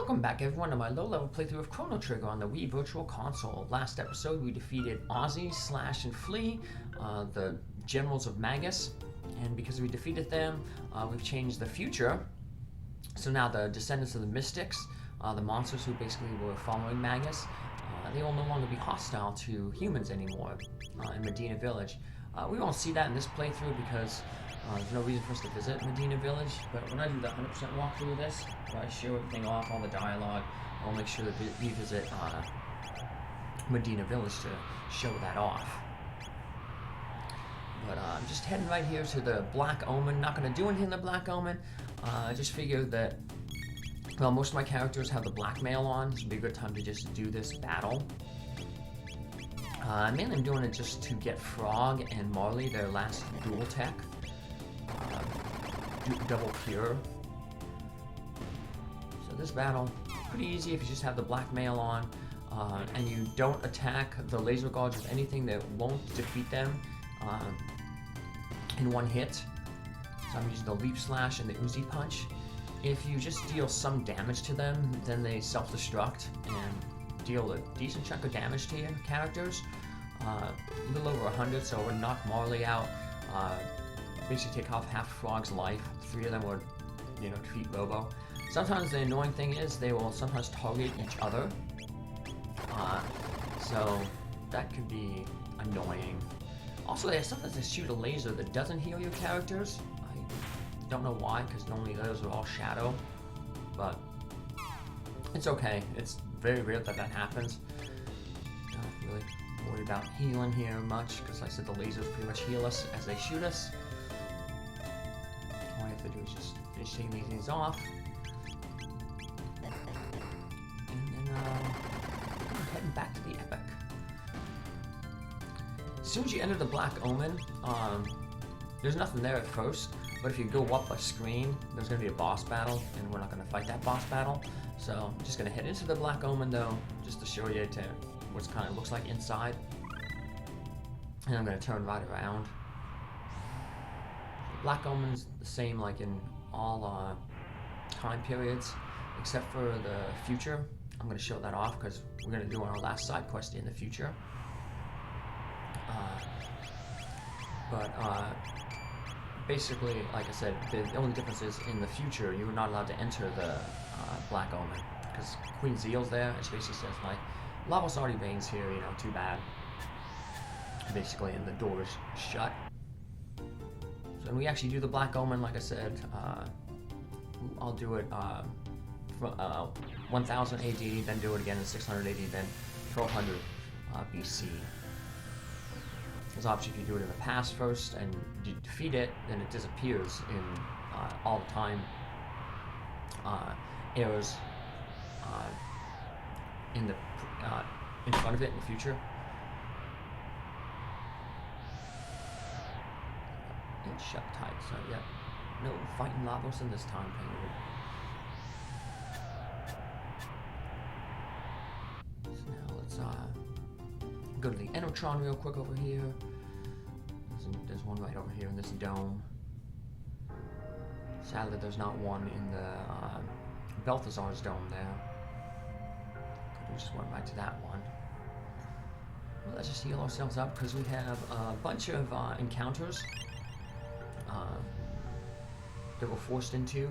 Welcome back everyone to my low-level playthrough of Chrono Trigger on the Wii Virtual Console. Last episode we defeated Ozzy, Slash, and Flea, the generals of Magus, and because we defeated them, we've changed the future. So now the descendants of the Mystics, the monsters who basically were following Magus, they will no longer be hostile to humans anymore in Medina Village. We won't see that in this playthrough because there's no reason for us to visit Medina Village, but when I do the 100% walkthrough of this, where I show everything off, all the dialogue, I'll make sure that we visit Medina Village to show that off. But I'm just heading right here to the Black Omen. Not going to do anything in the Black Omen. I just figured that, well, most of my characters have the blackmail on. This would be a good time to just do this battle. Mainly I'm doing it just to get Frog and Marley their last dual tech. Double cure. So this battle, pretty easy if you just have the blackmail on, and you don't attack the laser guards with anything that won't defeat them in one hit. So I'm using the Leap Slash and the Uzi Punch. If you just deal some damage to them, then they self-destruct and deal a decent chunk of damage to your characters. A little over 100, so it would knock Marley out. Basically take off half Frog's life. 3 of them would, defeat Robo. Sometimes the annoying thing is they will sometimes target each other. So that could be annoying. Also, sometimes they shoot a laser that doesn't heal your characters. I don't know why, because normally those are all shadow. But it's okay. It's very rare that that happens. Not really worry about healing here much, because like I said, the lasers pretty much heal us as they shoot us. All I have to do is just finish taking these things off. And then I'm heading back to the Epic. As soon as you enter the Black Omen, there's nothing there at first, but if you go up a screen, there's going to be a boss battle, and we're not going to fight that boss battle. So I'm just going to head into the Black Omen though, just to show you what it kind of looks like inside. And I'm going to turn right around. Black Omen's the same like in all time periods, except for the future. I'm going to show that off because we're going to do our last side quest in the future. Basically, like I said, the only difference is in the future, you're not allowed to enter the Black Omen because Queen Zeal's there, and she basically says, like, Lavos already reigns here, too bad. Basically, and the door's shut. So when we actually do the Black Omen, like I said, I'll do it from 1000 AD, then do it again in 600 AD, then 1200 BC. Because obviously if you do it in the past first and you defeat it, then it disappears in all the time eras in front of it in the future. It's shut tight, so yeah, no fighting Lavos in this time period. So now let's go to the Enotron real quick over here. There's one right over here in this dome. Sadly, there's not one in the Balthazar's dome there. We just went right to that one. Well, let's just heal ourselves up because we have a bunch of encounters that we're forced into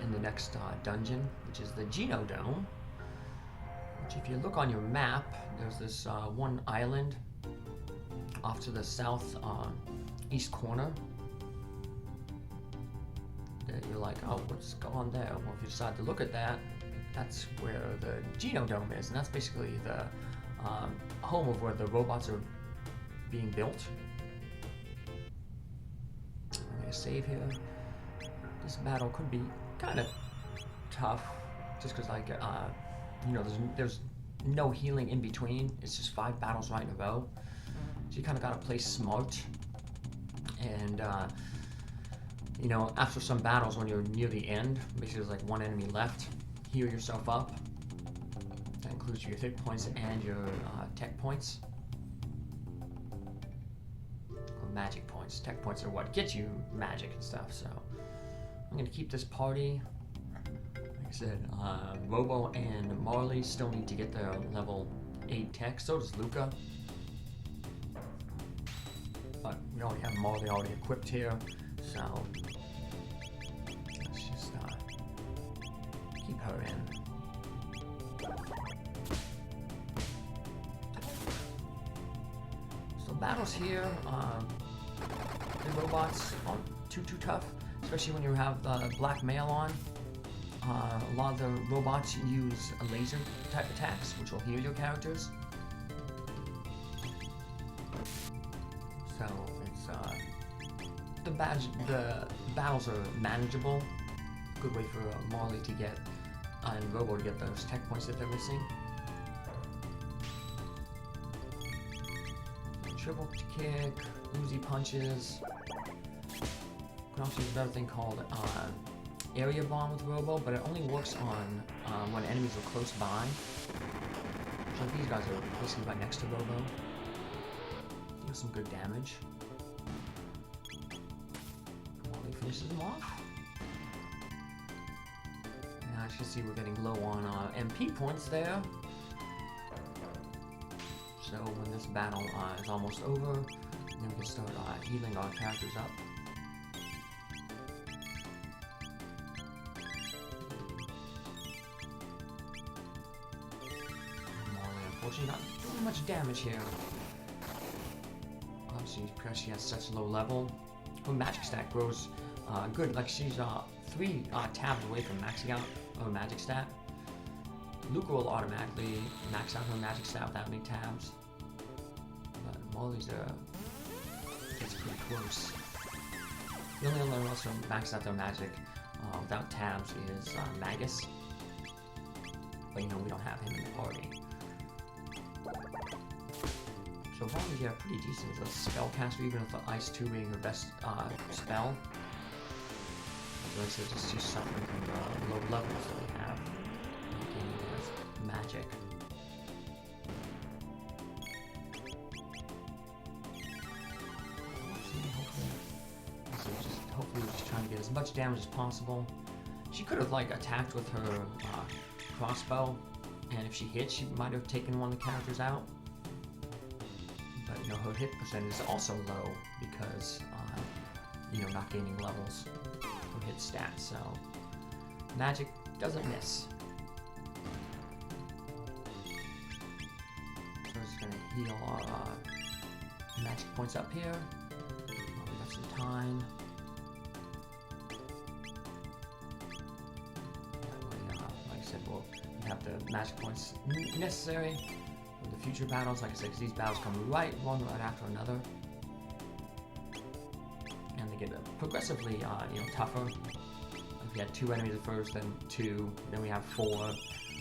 in the next dungeon, which is the Geno Dome. Which, if you look on your map, there's this one island off to the south east corner that you're like, oh, what's going on there? Well, if you decide to look at that, that's where the Geno Dome is, and that's basically the home of where the robots are being built. I'm gonna save here. This battle could be kind of tough, just because like there's no healing in between. It's just 5 battles right in a row. So you kind of got to play smart. And, after some battles, when you're near the end, basically there's like one enemy left, heal yourself up. That includes your hit points and your tech points. Or magic points. Tech points are what get you magic and stuff, so I'm going to keep this party. Like I said, Robo and Marley still need to get their level 8 tech. So does Luca. But we already have Marley already equipped here, so let's just keep her in. So battles here, the robots aren't too tough, especially when you have black mail on. A lot of the robots use laser type attacks, which will heal your characters. So it's the battles are manageable. Good way for Marley to get and Robo to get those tech points that they're missing. Triple kick, Uzi punches. You can also use another thing called area bomb with Robo, but it only works on when enemies are close by. So these guys are basically right next to Robo. Deal some good damage. Marley finishes them off. And as you can see, we're getting low on MP points there. So when this battle is almost over, then we can start healing our characters up. Marley, unfortunately, not doing much damage here. Obviously, because she has such low level. Her magic stat grows good. Like she's 3 tabs away from maxing out her magic stat. Luca will automatically max out her magic stat without any tabs. But Marley's gets pretty close. The only one else who maxes out their magic without tabs is Magus. But you know, we don't have him in the party. So Marley's pretty decent as a spellcaster, even with the Ice 2 being her best spell. Like I said, just suffering from the low levels that we have. Magic. Hopefully we're just trying to get as much damage as possible. She could have like attacked with her crossbow, and if she hit, she might have taken one of the characters out. But you know, her hit percentage is also low because you know, not gaining levels for hit stats. So magic doesn't miss. Heal our magic points up here. We got some time. Like I said, we'll have the magic points necessary for the future battles. Like I said, because these battles come one right after another, and they get progressively, you know, tougher. Like we had 2 enemies at first, then 2, then we have 4. We're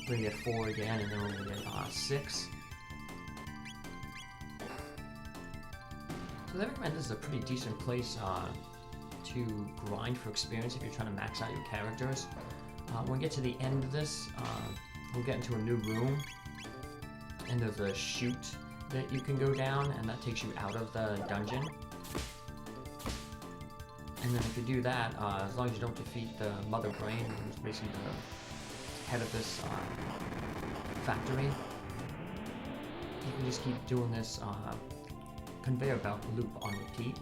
gonna get 4 again, and then we're gonna get 6. So I recommend this is a pretty decent place to grind for experience if you're trying to max out your characters. When we get to the end of this, we'll get into a new room, and there's a chute that you can go down, and that takes you out of the dungeon. And then if you do that, as long as you don't defeat the Mother Brain, who's basically the head of this factory, you can just keep doing this conveyor belt loop on repeat.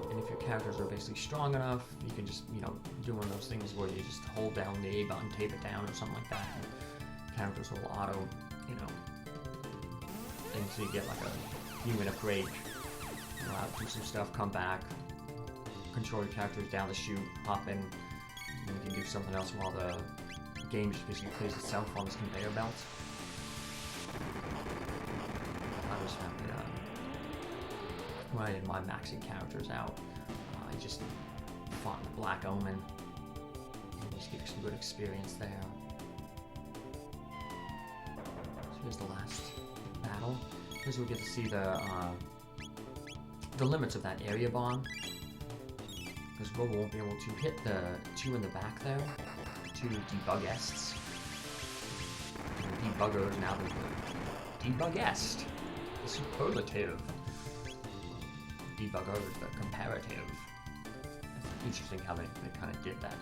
And if your characters are basically strong enough, you can just, you know, do one of those things where you just hold down the A button, tape it down, or something like that, and characters will auto, you know, things, so you get like a few minute break, go out, do some stuff, come back, control your characters down the chute, hop in, and you can do something else while the game just basically plays itself on this conveyor belt. I just found it, when I did my maxing characters out, I just fought the Black Omen, and just get some good experience there. So here's the last battle. Here's where we get to see the limits of that area bomb, because Robo won't be able to hit the 2 in the back there, 2 debug-ests. Debugger is now the debug-est. The superlative. Debugger is the comparative. It's interesting how they kind of did that.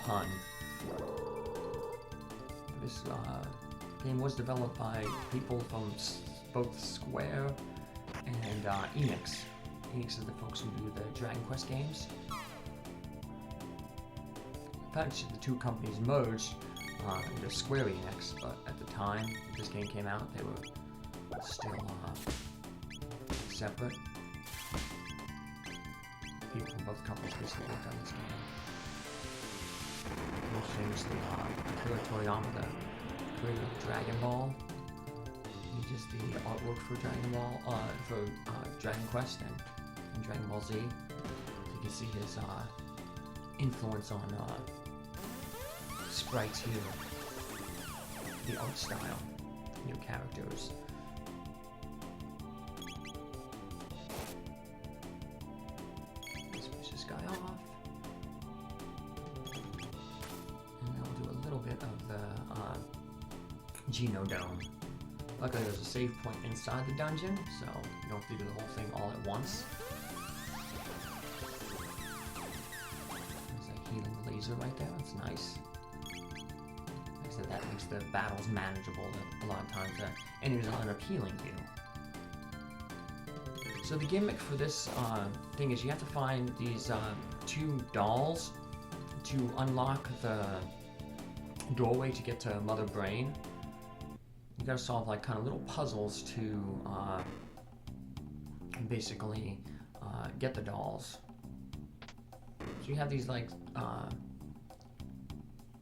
pun. This game was developed by people from both Square and Enix. Enix is the folks who do the Dragon Quest games. Eventually, the two companies merged into Square Enix, but at the time this game came out, they were still separate. People from both companies basically worked on this game. Most famously, Akira Toriyama, the creator of Dragon Ball. He does the artwork for Dragon Ball, for Dragon Quest and Dragon Ball Z. So you can see his influence on sprites here, the art style, new characters. Let's push this guy off. And then we'll do a little bit of the Geno Dome. Luckily there's a save point inside the dungeon, so you don't have to do the whole thing all at once. There's a healing laser right there, that's nice. Like I said, that makes the battles manageable. A lot of times enemies will end up healing you. So the gimmick for this thing is you have to find these two dolls to unlock the doorway to get to Mother Brain. You gotta solve like kind of little puzzles to basically get the dolls. So you have these like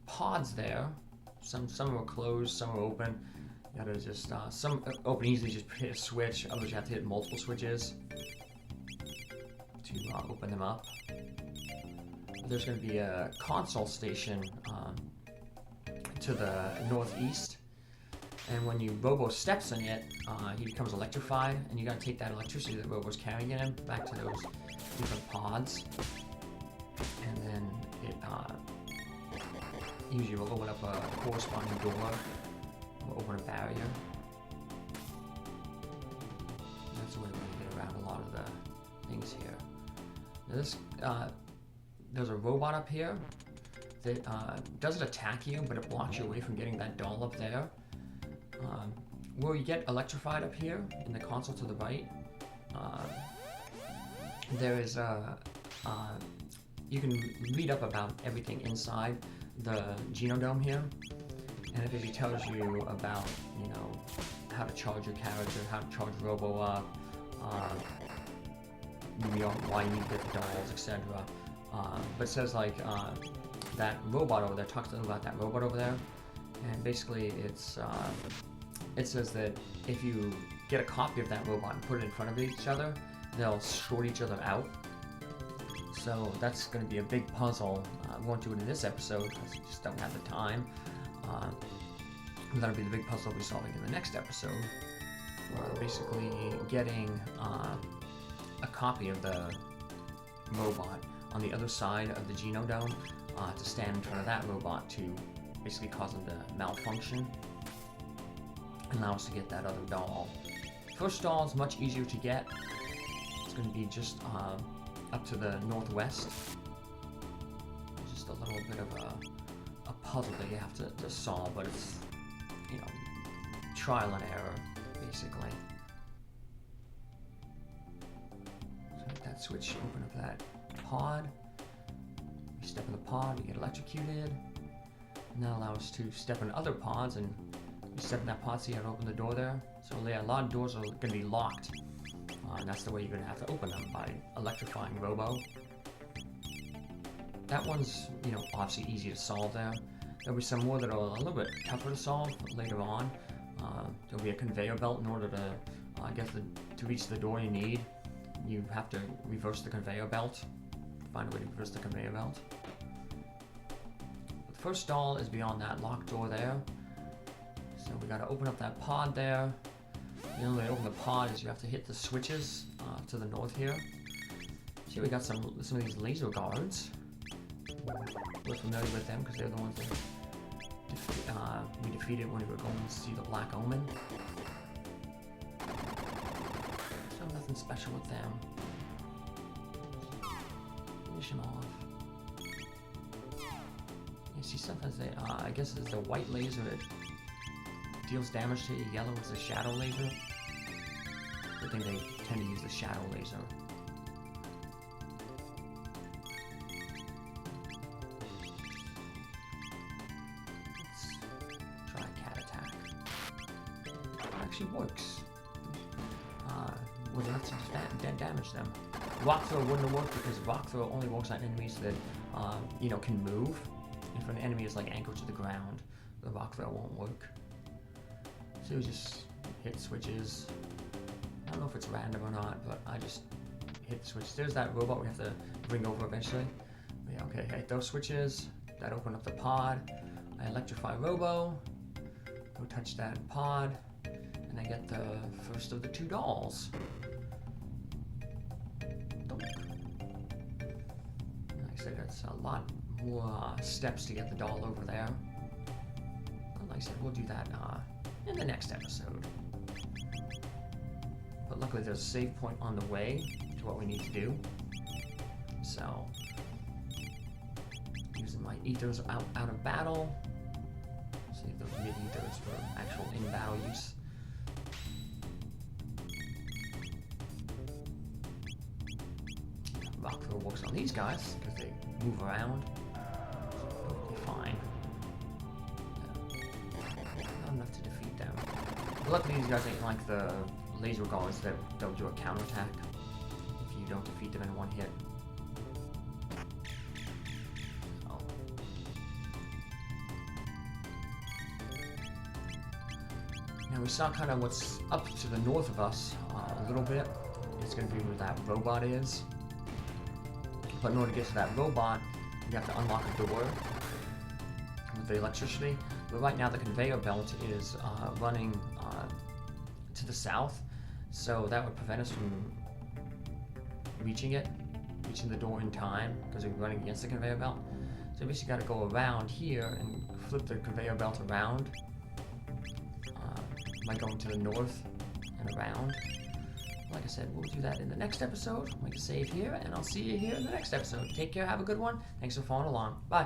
pods there. Some are closed, some are open. You gotta just some open easily, just hit a switch. Others you have to hit multiple switches to open them up. There's gonna be a console station to the northeast. And when Robo steps in it, he becomes electrified, and you gotta take that electricity that Robo's carrying in him back to those different pods. And then it usually will open up a corresponding door, or open a barrier. That's the way we're gonna get around a lot of the things here. Now this, there's a robot up here that doesn't attack you, but it blocks you away from getting that doll up there. Where you get electrified up here in the console to the right, there is you can read up about everything inside the Geno Dome here, and it basically tells you about, you know, how to charge your character, how to charge Robo up, why you need to get the dolls, etc. But it says like that robot over there, talks to them about that robot over there, and basically it's it says that if you get a copy of that robot and put it in front of each other, they'll short each other out. So that's going to be a big puzzle. We won't do it in this episode because we just don't have the time. That'll be the big puzzle we'll be solving in the next episode. Basically getting a copy of the robot on the other side of the Geno Dome to stand in front of that robot to basically cause them to malfunction and allow us to get that other doll. First doll is much easier to get. It's going to be just up to the northwest. Just a little bit of a puzzle that you have to solve, but it's, you know, trial and error, basically. So hit that switch, open up that pod. You step in the pod, you get electrocuted. And that allows us to step in other pods, and you step in that pod, so you have to open the door there. So yeah, a lot of doors are going to be locked. And that's the way you're going to have to open them, by electrifying Robo. That one's, you know, obviously easy to solve there. There'll be some more that are a little bit tougher to solve later on. There'll be a conveyor belt in order to to reach the door you need. You have to reverse the conveyor belt. Find a way to reverse the conveyor belt. The first doll is beyond that locked door there. So we got to open up that pod there. The only way to open the pod is you have to hit the switches to the north here. See, we got some of these laser guards. We're familiar with them because they're the ones that we defeated when we were going to see the Black Omen. So nothing special with them. Finish them off. You see sometimes they, I guess it's the white laser. It deals damage to you. Yellow is a shadow laser. I think they tend to use the shadow laser. Let's try cat attack. It actually works. Was enough to damage them. Rock throw wouldn't have worked because rock throw only works on enemies that you know, can move. If an enemy is like anchored to the ground, the rock throw won't work. So we just hit switches. I don't know if it's random or not, but I just hit the switch. There's that robot we have to bring over eventually. But yeah, okay, hit those switches. That opened up the pod. I electrify Robo. Go touch that pod. And I get the first of the 2 dolls. Like I said, that's a lot more steps to get the doll over there. But like I said, we'll do that in the next episode. But luckily there's a save point on the way to what we need to do. So, using my ethers out of battle. Save those mid-ethers for actual in-battle use. Rock throw works on these guys because they move around. Totally fine. Not enough to defeat them. But luckily these guys ain't like the laser guards that don't do a counterattack if you don't defeat them in one hit. Oh. Now we saw kind of what's up to the north of us a little bit. It's going to be where that robot is. But in order to get to that robot, you have to unlock a door with the electricity. But right now the conveyor belt is running to the south, so that would prevent us from reaching the door in time, because we're running against the conveyor belt. So we basically got to go around here and flip the conveyor belt around by going to the north and around. Like I said, we'll do that in the next episode. Make a save here, and I'll see you here in the next episode. Take care, have a good one. Thanks for following along. Bye.